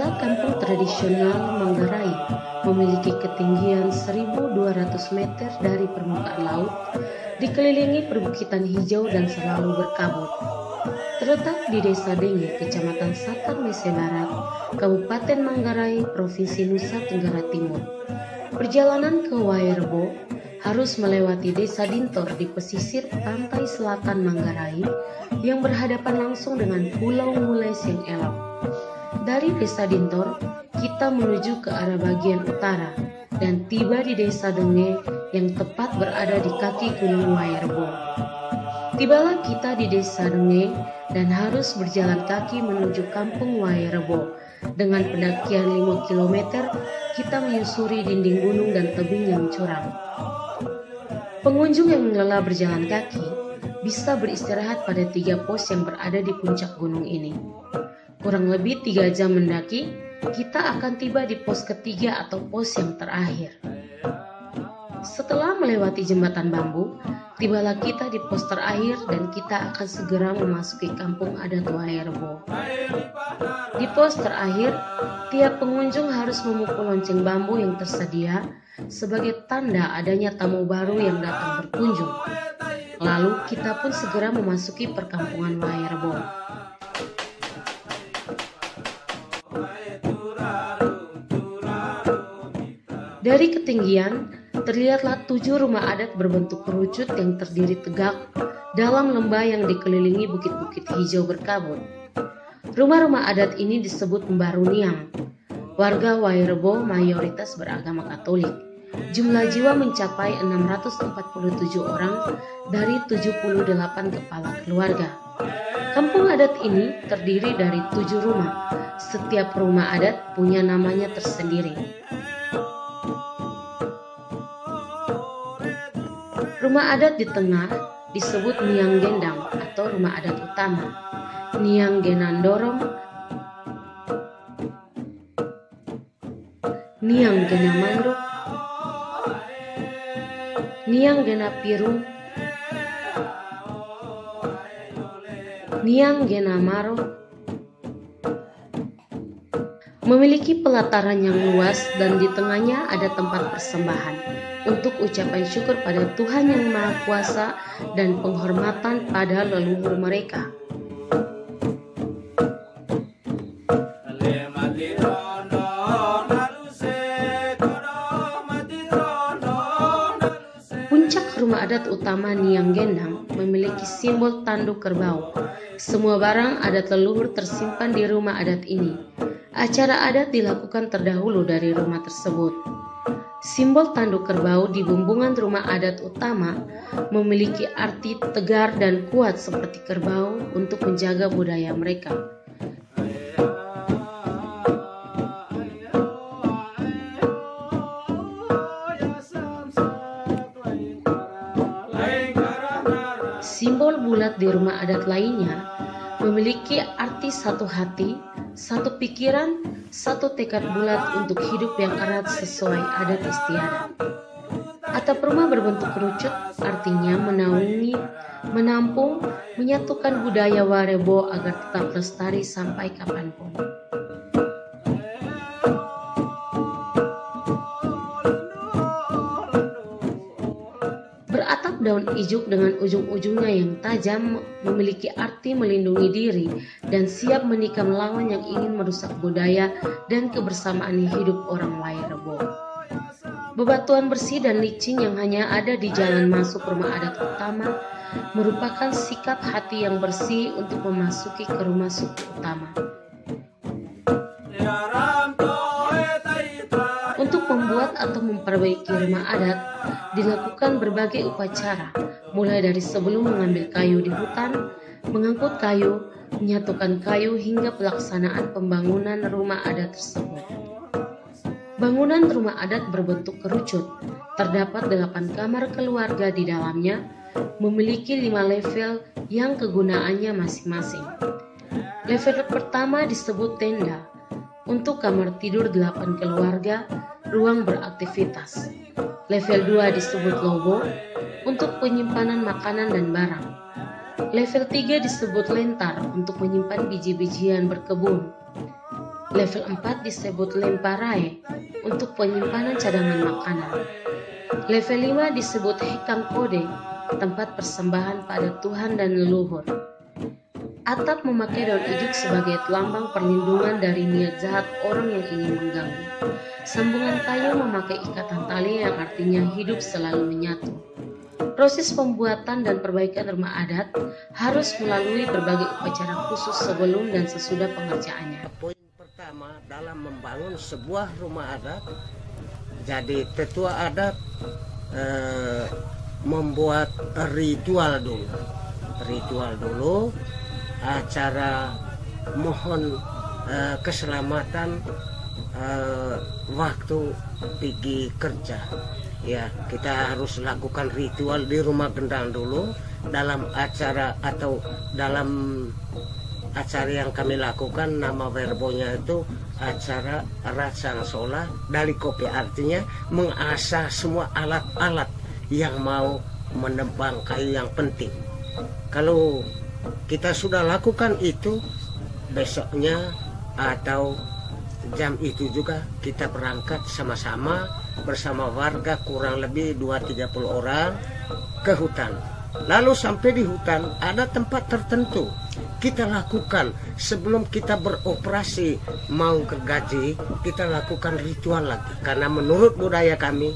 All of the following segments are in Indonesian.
Adalah kampung tradisional Manggarai, memiliki ketinggian 1.200 meter dari permukaan laut, dikelilingi perbukitan hijau dan selalu berkabut. Terletak di Desa Denge, Kecamatan Satan Mese Barat, Kabupaten Manggarai, Provinsi Nusa Tenggara Timur. Perjalanan ke Wairebo harus melewati Desa Dintor di pesisir pantai selatan Manggarai yang berhadapan langsung dengan Pulau Mules yang elok. Dari Desa Dintor, kita menuju ke arah bagian utara dan tiba di Desa Denge yang tepat berada di kaki Gunung Wairebo. Tibalah kita di Desa Denge dan harus berjalan kaki menuju Kampung Wairebo. Dengan pendakian 5 km, kita menyusuri dinding gunung dan tebing yang curam. Pengunjung yang lelah berjalan kaki bisa beristirahat pada 3 pos yang berada di puncak gunung ini. Kurang lebih 3 jam mendaki, kita akan tiba di pos ketiga atau pos yang terakhir. Setelah melewati jembatan bambu, tibalah kita di pos terakhir dan kita akan segera memasuki kampung adat Wairebo. Di pos terakhir, tiap pengunjung harus memukul lonceng bambu yang tersedia sebagai tanda adanya tamu baru yang datang berkunjung. Lalu kita pun segera memasuki perkampungan Wairebo. Dari ketinggian, terlihatlah 7 rumah adat berbentuk kerucut yang terdiri tegak dalam lembah yang dikelilingi bukit-bukit hijau berkabut. Rumah-rumah adat ini disebut Mbaruniang. Warga Wairebo mayoritas beragama Katolik. Jumlah jiwa mencapai 647 orang dari 78 kepala keluarga. Kampung adat ini terdiri dari 7 rumah. Setiap rumah adat punya namanya tersendiri. Rumah adat di tengah disebut Niang Gendang atau rumah adat utama. Niang Genandorom, Niang Genamandok, Niang Genapirung, Niang Genamaro. Memiliki pelataran yang luas dan di tengahnya ada tempat persembahan untuk ucapan syukur pada Tuhan Yang Maha Kuasa dan penghormatan pada leluhur mereka. Puncak rumah adat utama Niang Gendang memiliki simbol tanduk kerbau. Semua barang adat leluhur tersimpan di rumah adat ini. Acara adat dilakukan terdahulu dari rumah tersebut. Simbol tanduk kerbau di bumbungan rumah adat utama memiliki arti tegar dan kuat seperti kerbau untuk menjaga budaya mereka. Simbol bulat di rumah adat lainnya memiliki arti satu hati, satu pikiran, satu tekad bulat untuk hidup yang erat sesuai adat istiadat. Atap rumah berbentuk kerucut artinya menaungi, menampung, menyatukan budaya Wairebo agar tetap lestari sampai kapanpun. Beratap daun ijuk dengan ujung-ujungnya yang tajam memiliki arti melindungi diri dan siap menikam lawan yang ingin merusak budaya dan kebersamaan hidup orang Wairebo. Bebatuan bersih dan licin yang hanya ada di jalan masuk rumah adat utama merupakan sikap hati yang bersih untuk memasuki ke rumah suku utama. Untuk membuat atau memperbaiki rumah adat dilakukan berbagai upacara, mulai dari sebelum mengambil kayu di hutan, mengangkut kayu, menyatukan kayu hingga pelaksanaan pembangunan rumah adat tersebut. Bangunan rumah adat berbentuk kerucut, terdapat 8 kamar keluarga di dalamnya, memiliki 5 level yang kegunaannya masing-masing. Level pertama disebut tenda, untuk kamar tidur 8 keluarga, ruang beraktivitas. Level 2 disebut lobo, untuk penyimpanan makanan dan barang. Level 3 disebut lentar, untuk menyimpan biji-bijian berkebun. Level 4 disebut lemparai untuk penyimpanan cadangan makanan. Level 5 disebut hekang kode, tempat persembahan pada Tuhan dan leluhur. Atap memakai daun ijuk sebagai lambang perlindungan dari niat jahat orang yang ingin mengganggu. Sambungan kayu memakai ikatan tali yang artinya hidup selalu menyatu. Proses pembuatan dan perbaikan rumah adat harus melalui berbagai upacara khusus sebelum dan sesudah pengerjaannya. Poin pertama dalam membangun sebuah rumah adat, jadi tetua adat membuat ritual dulu, acara mohon keselamatan waktu pergi kerja. Ya, kita harus lakukan ritual di rumah gendang dulu dalam acara atau dalam acara yang kami lakukan, nama verbonya itu acara Ratsang Sola dari kopi, artinya mengasah semua alat-alat yang mau menebang kayu yang penting. Kalau kita sudah lakukan itu, besoknya atau jam itu juga kita berangkat sama-sama bersama warga kurang lebih 2-30 orang ke hutan. Lalu sampai di hutan ada tempat tertentu kita lakukan sebelum kita beroperasi mau gergaji, kita lakukan ritual lagi. Karena menurut budaya kami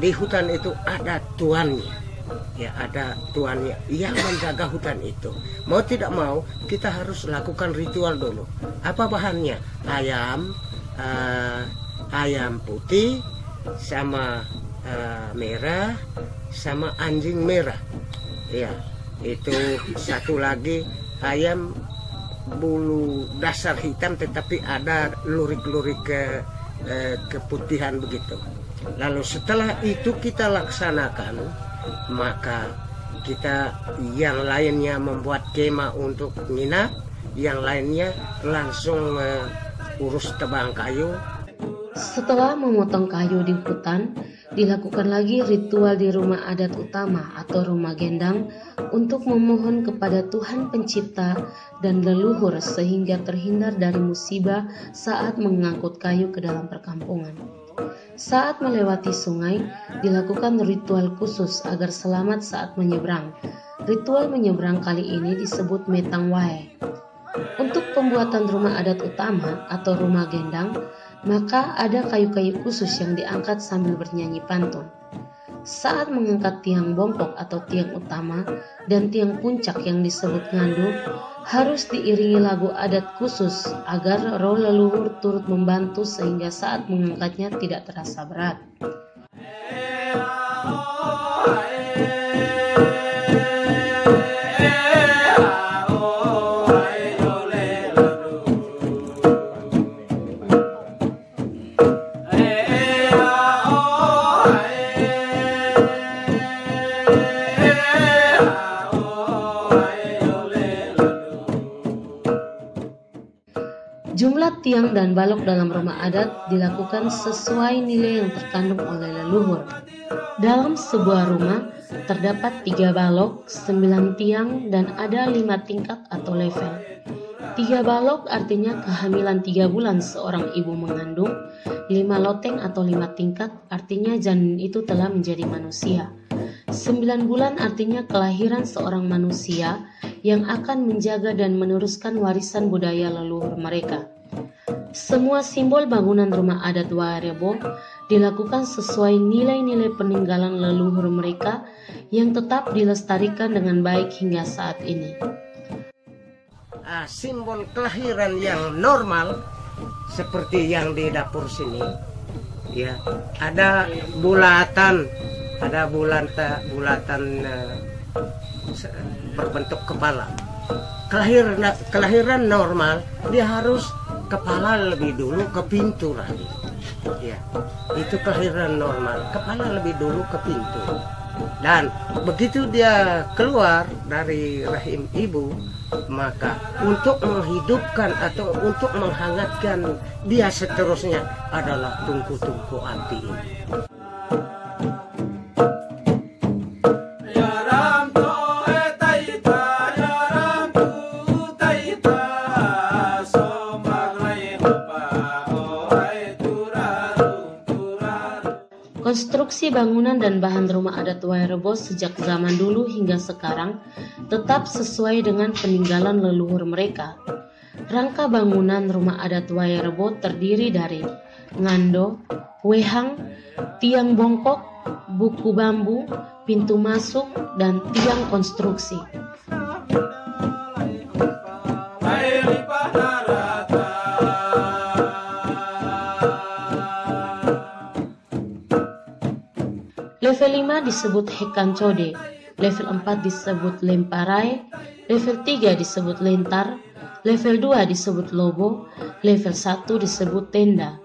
di hutan itu ada tuannya. Ya, ada tuannya yang menjaga hutan itu. Mau tidak mau kita harus lakukan ritual dulu. Apa bahannya? Ayam putih sama merah sama anjing merah. Ya, itu satu lagi ayam bulu dasar hitam tetapi ada lurik-lurik keputihan begitu. Lalu setelah itu kita laksanakan, maka kita yang lainnya membuat kemah untuk nginap, yang lainnya langsung urus tebang kayu. Setelah memotong kayu di hutan, dilakukan lagi ritual di rumah adat utama atau rumah gendang untuk memohon kepada Tuhan Pencipta dan leluhur sehingga terhindar dari musibah saat mengangkut kayu ke dalam perkampungan. Saat melewati sungai, dilakukan ritual khusus agar selamat saat menyeberang. Ritual menyeberang kali ini disebut metang wae. Untuk pembuatan rumah adat utama atau rumah gendang, maka ada kayu-kayu khusus yang diangkat sambil bernyanyi pantun. Saat mengangkat tiang bongkok atau tiang utama dan tiang puncak yang disebut ngandung, harus diiringi lagu adat khusus agar roh leluhur turut membantu sehingga saat mengangkatnya tidak terasa berat. Jumlah tiang dan balok dalam rumah adat dilakukan sesuai nilai yang terkandung oleh leluhur. Dalam sebuah rumah terdapat 3 balok, 9 tiang, dan ada 5 tingkat atau level. 3 balok artinya kehamilan 3 bulan seorang ibu mengandung, 5 loteng atau 5 tingkat artinya janin itu telah menjadi manusia. 9 bulan artinya kelahiran seorang manusia yang akan menjaga dan meneruskan warisan budaya leluhur mereka. Semua simbol bangunan rumah adat Warebo dilakukan sesuai nilai-nilai peninggalan leluhur mereka yang tetap dilestarikan dengan baik hingga saat ini. Simbol kelahiran yang normal seperti yang di dapur sini, ya, ada bulatan berbentuk kepala. Kelahiran normal dia harus kepala lebih dulu ke pintu lagi. Ya, itu kelahiran normal, kepala lebih dulu ke pintu. Dan begitu dia keluar dari rahim ibu, maka untuk menghidupkan atau untuk menghangatkan dia seterusnya adalah tungku-tungku api ini. Konstruksi bangunan dan bahan rumah adat Wairebo sejak zaman dulu hingga sekarang tetap sesuai dengan peninggalan leluhur mereka. Rangka bangunan rumah adat Wairebo terdiri dari ngando, wehang, tiang bongkok, buku bambu, pintu masuk, dan tiang konstruksi. Level 5 disebut hekancode, level 4 disebut lemparai, level 3 disebut lentar, level 2 disebut lobo, level 1 disebut tenda.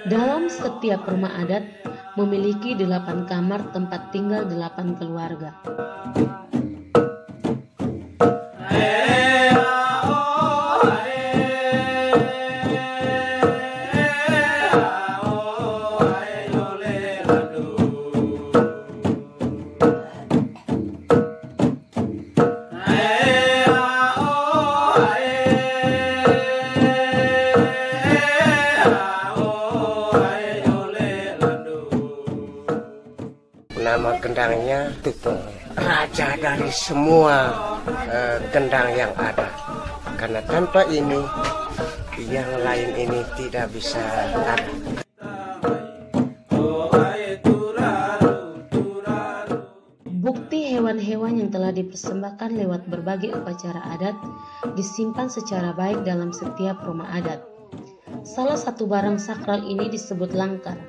Dalam setiap rumah adat memiliki 8 kamar tempat tinggal 8 keluarga. Nama gendangnya Tutong, raja dari semua gendang yang ada. Karena tanpa ini, yang lain ini tidak bisa ada. Bukti hewan-hewan yang telah dipersembahkan lewat berbagai upacara adat disimpan secara baik dalam setiap rumah adat. Salah satu barang sakral ini disebut langkar.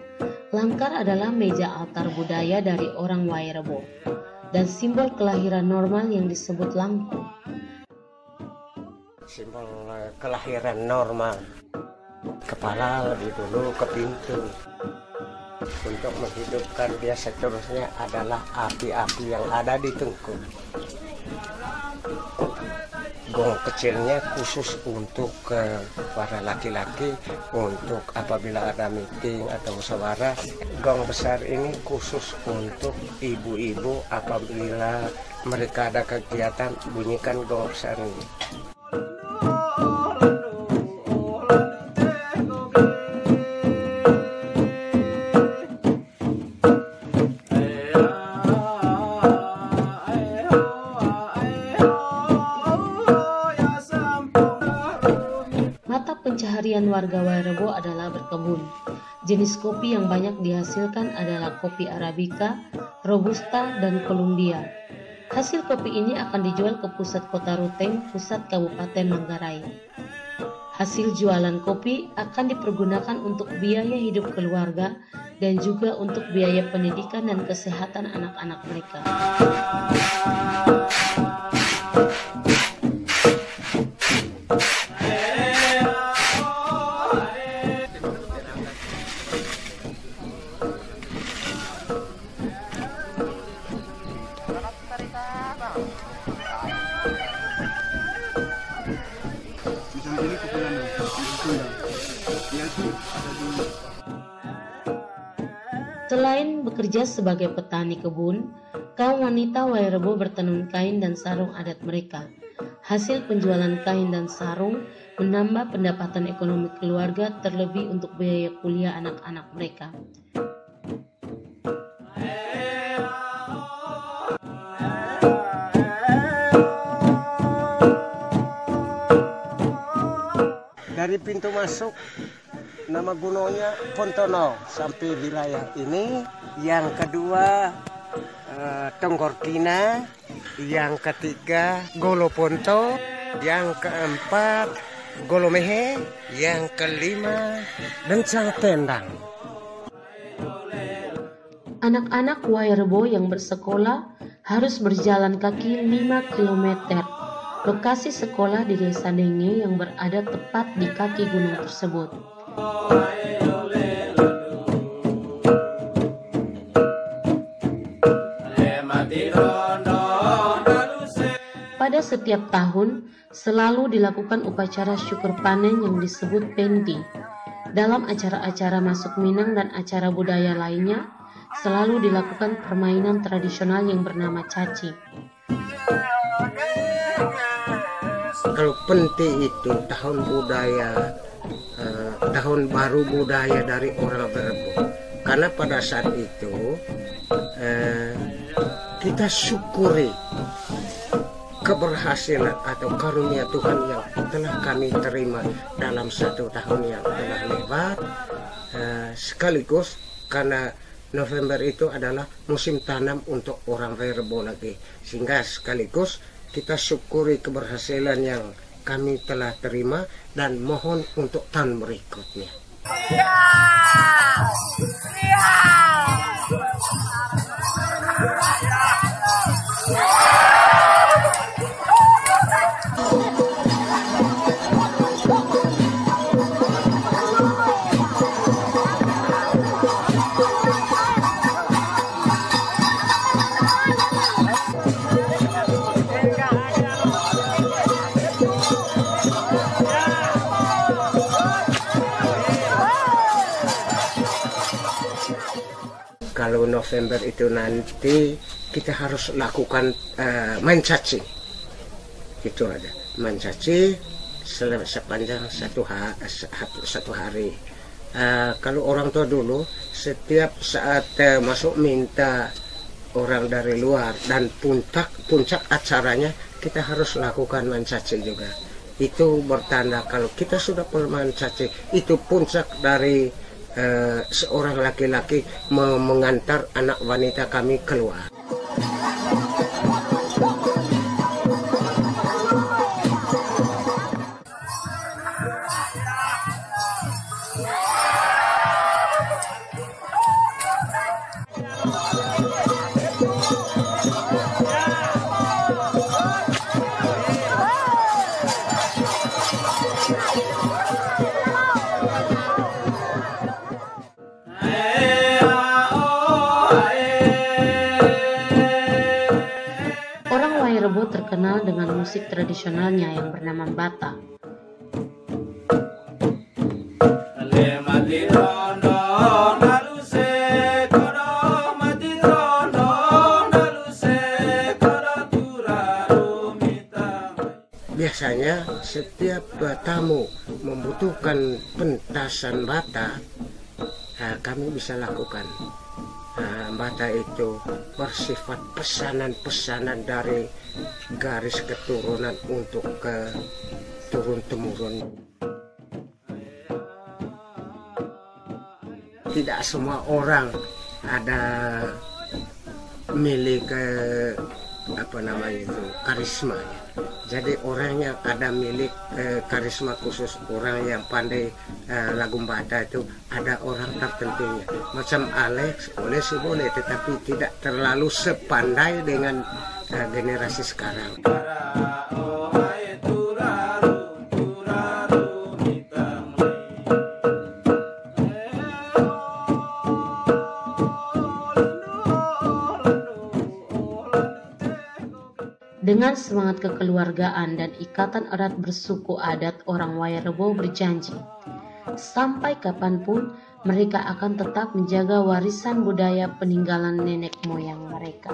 Langkar adalah meja altar budaya dari orang Wairebo dan simbol kelahiran normal yang disebut langkung. Simbol kelahiran normal. Kepala lebih dulu ke pintu. Untuk menghidupkan dia seterusnya adalah api-api yang ada di tengkuk. Gong kecilnya khusus untuk para laki-laki, untuk apabila ada meeting atau musyawarah. Gong besar ini khusus untuk ibu-ibu apabila mereka ada kegiatan, bunyikan gong besar ini. Pencaharian warga Wairebo adalah berkebun. Jenis kopi yang banyak dihasilkan adalah kopi Arabica, Robusta, dan Columbia. Hasil kopi ini akan dijual ke pusat kota Ruteng, pusat Kabupaten Manggarai. Hasil jualan kopi akan dipergunakan untuk biaya hidup keluarga dan juga untuk biaya pendidikan dan kesehatan anak-anak mereka. Selain bekerja sebagai petani kebun, kaum wanita Wairebo bertenun kain dan sarung adat mereka. Hasil penjualan kain dan sarung menambah pendapatan ekonomi keluarga, terlebih untuk biaya kuliah anak-anak mereka. Dari pintu masuk, nama gunungnya Pontono sampai wilayah ini. Yang kedua Tonggorkina, yang ketiga Goloponto, yang keempat Golomehe, yang kelima Dencang Tendang. Anak-anak Wairebo yang bersekolah harus berjalan kaki 5 km lokasi sekolah di Desa Denge yang berada tepat di kaki gunung tersebut. Pada setiap tahun, selalu dilakukan upacara syukur panen yang disebut Penti. Dalam acara-acara masuk Minang dan acara budaya lainnya, selalu dilakukan permainan tradisional yang bernama caci. Kalau Penti itu tahun budaya, tahun baru budaya dari orang Werebo. Karena pada saat itu kita syukuri keberhasilan atau karunia Tuhan yang telah kami terima dalam 1 tahun yang telah lewat, sekaligus karena November itu adalah musim tanam untuk orang Werebo lagi, sehingga sekaligus kita syukuri keberhasilan yang kami telah terima dan mohon untuk tahun berikutnya. Kalau November itu nanti kita harus lakukan main caci. Itu ada main caci sepanjang satu hari. Kalau orang tua dulu setiap saat masuk minta orang dari luar dan puncak acaranya kita harus lakukan main caci juga. Itu bertanda kalau kita sudah bermain caci, itu puncak dari seorang laki-laki mengantar anak wanita kami keluar. Werebo terkenal dengan musik tradisionalnya yang bernama bata. Biasanya setiap tamu membutuhkan pentasan bata, kami bisa lakukan. Bata itu bersifat pesanan-pesanan dari garis keturunan untuk ke turun-temurun. Tidak semua orang ada milik karismanya. Jadi orang yang ada milik karisma khusus, orang yang pandai lagu bata itu ada orang tertentunya. Macam Alex, boleh sih boleh, tetapi tidak terlalu sepandai dengan generasi sekarang. Dengan semangat kekeluargaan dan ikatan erat bersuku adat, orang Werebo berjanji, sampai kapanpun mereka akan tetap menjaga warisan budaya peninggalan nenek moyang mereka.